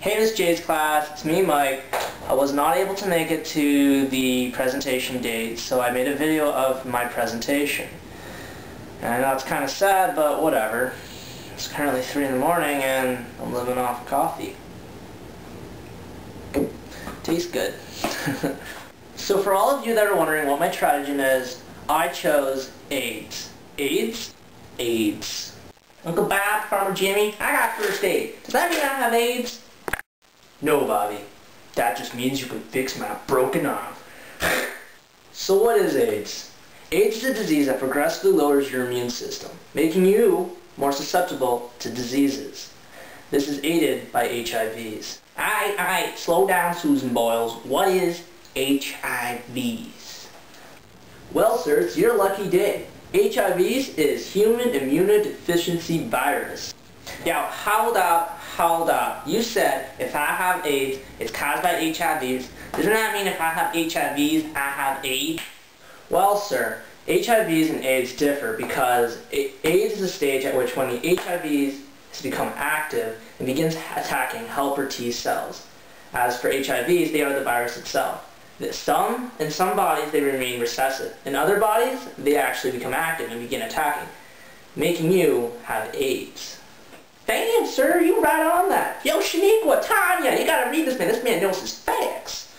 Hey Miss J's class, it's me Mike. I was not able to make it to the presentation date, so I made a video of my presentation. And I know it's kind of sad, but whatever. It's currently 3 in the morning and I'm living off coffee. Tastes good. So for all of you that are wondering what my tragedy is, I chose AIDS. AIDS? AIDS. Uncle Bob, Farmer Jimmy, I got first aid. Does that mean I have AIDS? No, Bobby. That just means you can fix my broken arm. So what is AIDS? AIDS is a disease that progressively lowers your immune system, making you more susceptible to diseases. This is aided by HIVs. Aight, slow down, Susan Boyles. What is HIVs? Well, sir, it's your lucky day. HIVs is human immunodeficiency virus. Now, hold up. You said if I have AIDS, it's caused by HIVs. Doesn't that mean if I have HIVs, I have AIDS? Well, sir, HIVs and AIDS differ because AIDS is a stage at which when the HIVs has become active and begins attacking helper T cells. As for HIVs, they are the virus itself. In some bodies, they remain recessive. In other bodies, they actually become active and begin attacking, making you have AIDS. Damn, sir, you right on that. Yo, Shaniqua, Tanya, you gotta read this man. This man knows his facts.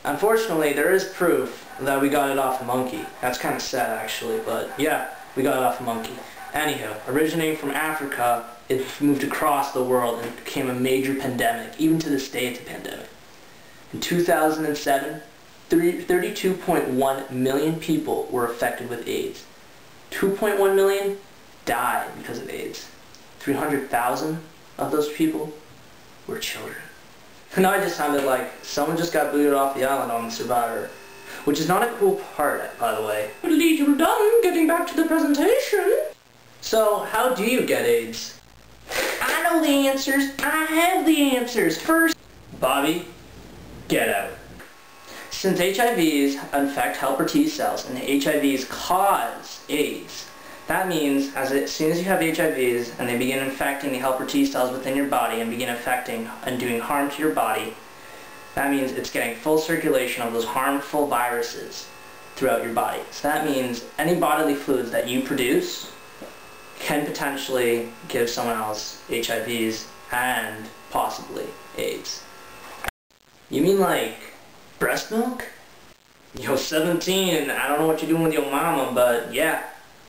Unfortunately, there is proof that we got it off a monkey. That's kind of sad, actually, but yeah, we got it off a monkey. Anyhow, originating from Africa, it moved across the world and became a major pandemic. Even to this day, it's a pandemic. In 2007, 32.1 million people were affected with AIDS. 2.1 million died because of AIDS. 300,000 of those people were children. Now I just sounded like someone just got booted off the island on Survivor. Which is not a cool part, by the way. But at least you're done getting back to the presentation. So, how do you get AIDS? I know the answers. I have the answers. First, Bobby, get out. Since HIVs infect helper T cells and HIVs cause AIDS, that means as soon as you have HIVs and they begin infecting the helper T cells within your body and begin affecting and doing harm to your body, that means it's getting full circulation of those harmful viruses throughout your body. So that means any bodily fluids that you produce can potentially give someone else HIVs and possibly AIDS. You mean like breast milk? Yo, 17, I don't know what you're doing with your mama, but yeah,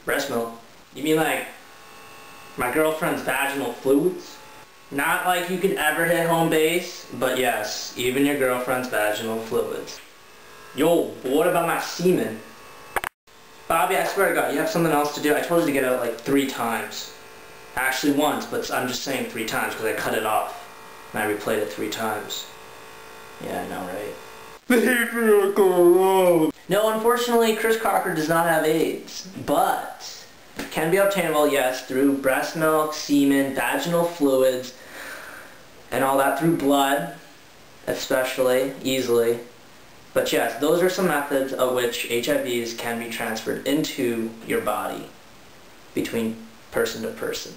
breast milk. You mean like my girlfriend's vaginal fluids? Not like you could ever hit home base, but yes, even your girlfriend's vaginal fluids. Yo, what about my semen? Bobby, I swear to God, you have something else to do. I told you to get out like 3 times. Actually once, but I'm just saying 3 times because I cut it off. And I replayed it 3 times. Yeah, I know, right? No, unfortunately, Chris Crocker does not have AIDS, but can be obtainable, yes, through breast milk, semen, vaginal fluids, and all that through blood, especially, easily. But yes, those are some methods of which HIVs can be transferred into your body between person to person.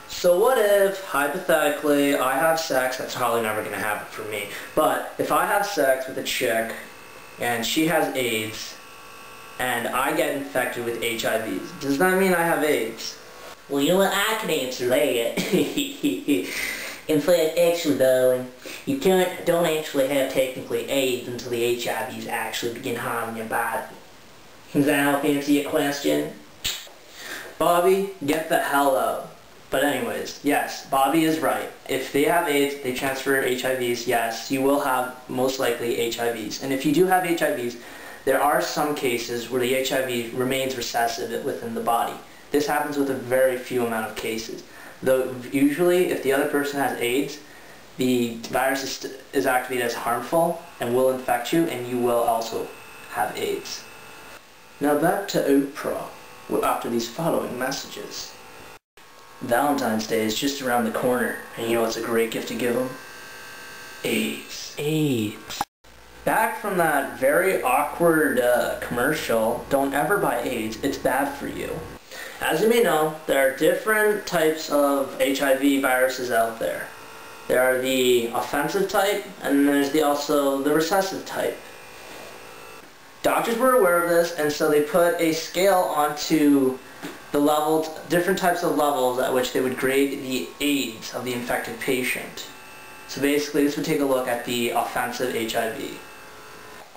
So what if, hypothetically, I have sex, that's probably never going to happen for me, but if I have sex with a chick and she has AIDS and I get infected with HIVs, does that mean I have AIDS? Well, you know what, I can answer that. In fact, actually, darling, you don't actually have technically AIDS until the HIVs actually begin harming your body. Does that help answer your question? Bobby, get the hell out. But anyways, yes, Bobby is right. If they have AIDS, they transfer HIVs, yes, you will have most likely HIVs. And if you do have HIVs, there are some cases where the HIV remains recessive within the body. This happens with a very few amount of cases. Though usually, if the other person has AIDS, the virus is activated as harmful and will infect you, and you will also have AIDS. Now back to Oprah, after these following messages. Valentine's Day is just around the corner, and you know what's a great gift to give them? AIDS. AIDS. Back from that very awkward commercial, don't ever buy AIDS, it's bad for you. As you may know, there are different types of HIV viruses out there. There are the offensive type, and there's also the recessive type. Doctors were aware of this, and so they put a scale onto the levels, different types of levels at which they would grade the AIDS of the infected patient. So basically this would take a look at the offensive HIV.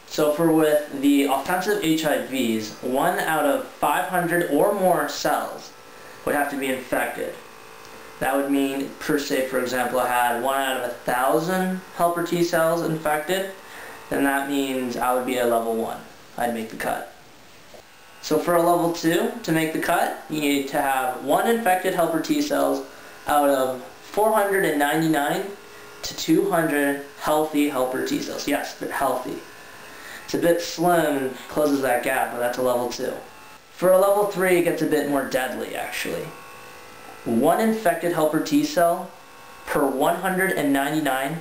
So with the offensive HIVs, 1 out of 500 or more cells would have to be infected. That would mean, per se, for example, I had 1 out of 1,000 helper T cells infected, then that means I would be a level 1. I'd make the cut. So for a level 2, to make the cut, you need to have 1 infected helper T cells out of 499 to 200 healthy helper T cells. Yes, but healthy. It's a bit slim and closes that gap, but that's a level 2. For a level 3, it gets a bit more deadly, actually. 1 infected helper T cell per 199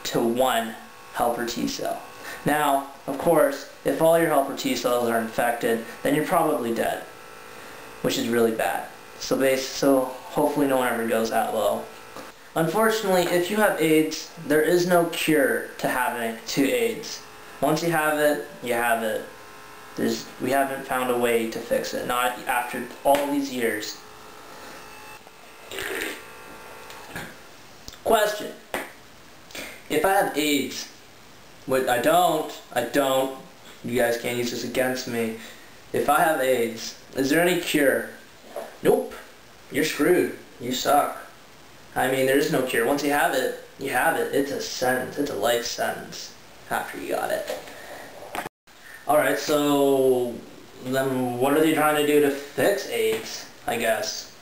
to 1 helper T cell. Now, of course, if all your helper T cells are infected, then you're probably dead, which is really bad. So hopefully no one ever goes that low. Unfortunately, if you have AIDS, there is no cure to AIDS. Once you have it, you have it. We haven't found a way to fix it, not after all these years. Question. If I have AIDS, I don't, you guys can't use this against me. If I have AIDS, is there any cure? Nope. You're screwed. You suck. I mean, there is no cure. Once you have it, you have it. It's a sentence. It's a life sentence after you got it. Alright, so then what are they trying to do to fix AIDS, I guess?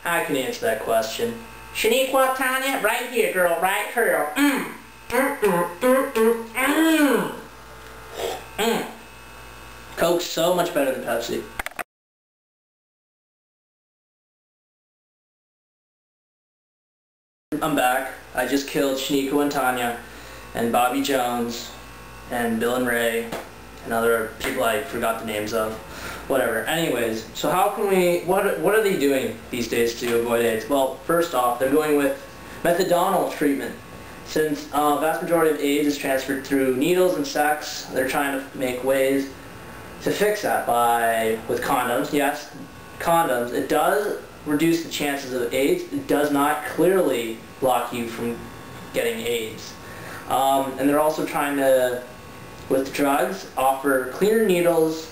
I can answer that question. Shaniqua, Tanya, right here, girl, right here. Coke's so much better than Pepsi. I'm back. I just killed Shaniqua and Tanya and Bobby Jones and Bill and Ray and other people I forgot the names of. Whatever. Anyways, so how can what are they doing these days to avoid AIDS? Well, first off, they're going with methadone treatment. Since vast majority of AIDS is transferred through needles and sex, they're trying to make ways to fix that with condoms. Yes, condoms. It does reduce the chances of AIDS. It does not clearly block you from getting AIDS. And they're also trying to, with drugs, offer cleaner needles,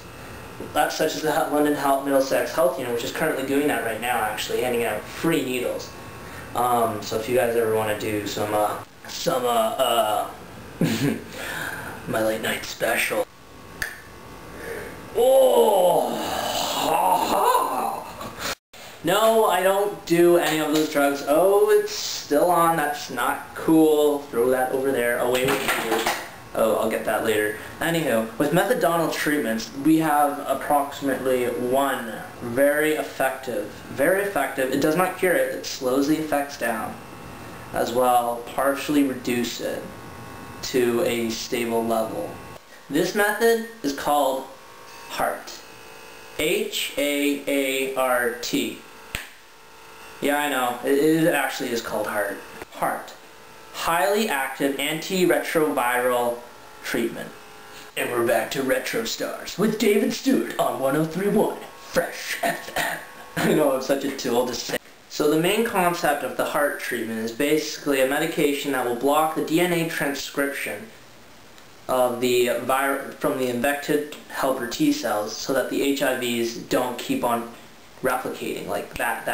such as the London Middlesex Health Unit, which is currently doing that right now, actually, handing out free needles. So if you guys ever want to do some my late night special. Oh! No, I don't do any of those drugs. Oh, it's still on. That's not cool. Throw that over there. Away with you. Oh, I'll get that later. Anywho, with methadone treatments, we have approximately 1 very effective. It does not cure it. It slows the effects down, as well partially reduce it to a stable level. This method is called HAART. H-A-A-R-T. Yeah, I know. It actually is called HAART. HAART. Highly active antiretroviral treatment. And we're back to Retro Stars with David Stewart on 103.1 Fresh FM. I know I'm such a tool to say. So the main concept of the HAART treatment is basically a medication that will block the DNA transcription of from the infected helper T cells so that the HIVs don't keep on replicating like that,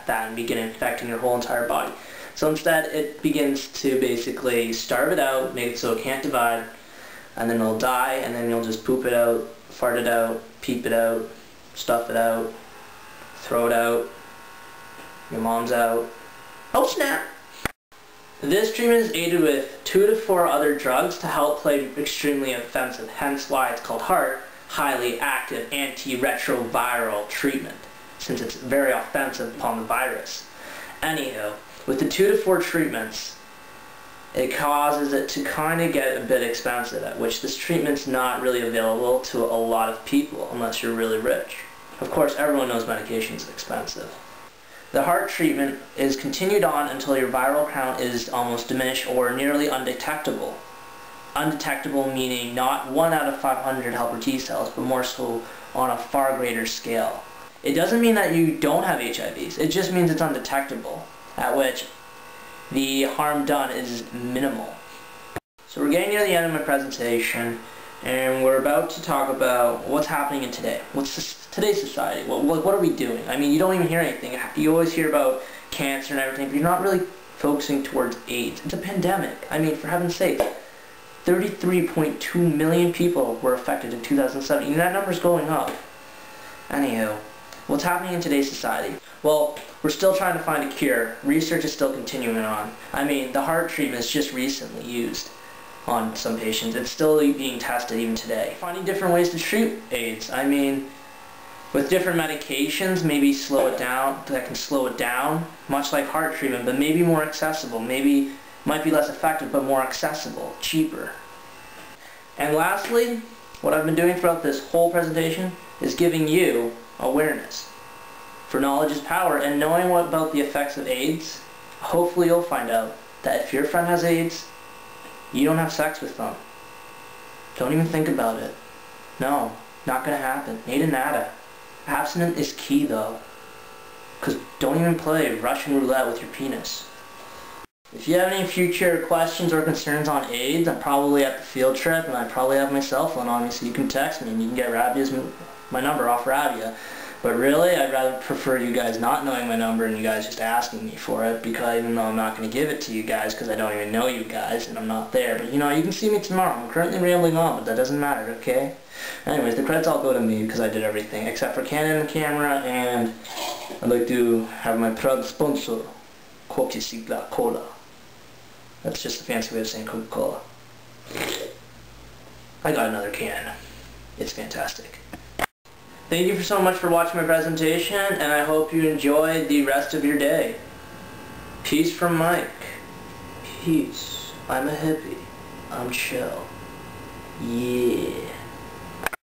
and begin infecting your whole entire body. So instead, it begins to basically starve it out, make it so it can't divide, and then it'll die, and then you'll just poop it out, fart it out, peep it out, stuff it out, throw it out, your mom's out. Oh snap! This treatment is aided with 2 to 4 other drugs to help play extremely offensive, hence why it's called HAART, highly active antiretroviral treatment, since it's very offensive upon the virus. Anywho, with the 2 to 4 treatments, it causes it to kind of get a bit expensive, at which this treatment's not really available to a lot of people unless you're really rich. Of course, everyone knows medication is expensive. The heart treatment is continued on until your viral count is almost diminished or nearly undetectable. Undetectable meaning not 1 out of 500 helper T cells, but more so on a far greater scale. It doesn't mean that you don't have HIVs, it just means it's undetectable, at which the harm done is minimal. So we're getting near the end of my presentation, and we're about to talk about what's happening in today. What's today's society? What are we doing? I mean, you don't even hear anything. You always hear about cancer and everything, but you're not really focusing towards AIDS. It's a pandemic. I mean, for heaven's sake, 33.2 million people were affected in 2007, and that number's going up. Anywho, what's happening in today's society? Well, we're still trying to find a cure. Research is still continuing on. I mean, the heart treatment is just recently used on some patients. It's still being tested even today. Finding different ways to treat AIDS. I mean, with different medications, maybe slow it down, that can slow it down, much like heart treatment, but maybe more accessible. Maybe might be less effective, but more accessible, cheaper. And lastly, what I've been doing throughout this whole presentation is giving you awareness. For knowledge is power, and knowing about the effects of AIDS, hopefully you'll find out that if your friend has AIDS, you don't have sex with them. Don't even think about it. No, not gonna happen. Nada nada. Abstinence is key though. Because don't even play Russian roulette with your penis. If you have any future questions or concerns on AIDS, I'm probably at the field trip and I probably have my cell phone on me, so you can text me and you can get my number off Rabia. But really, I'd rather prefer you guys not knowing my number and you guys just asking me for it, because even though I'm not going to give it to you guys because I don't even know you guys and I'm not there. But you know, you can see me tomorrow. I'm currently rambling on, but that doesn't matter, okay? Anyways, the credits all go to me because I did everything except for Canon and camera, and I'd like to have my proud sponsor, Coca-Cola. That's just a fancy way of saying Coca-Cola. I got another can. It's fantastic. Thank you so much for watching my presentation, and I hope you enjoy the rest of your day. Peace from Mike. Peace. I'm a hippie. I'm chill. Yeah.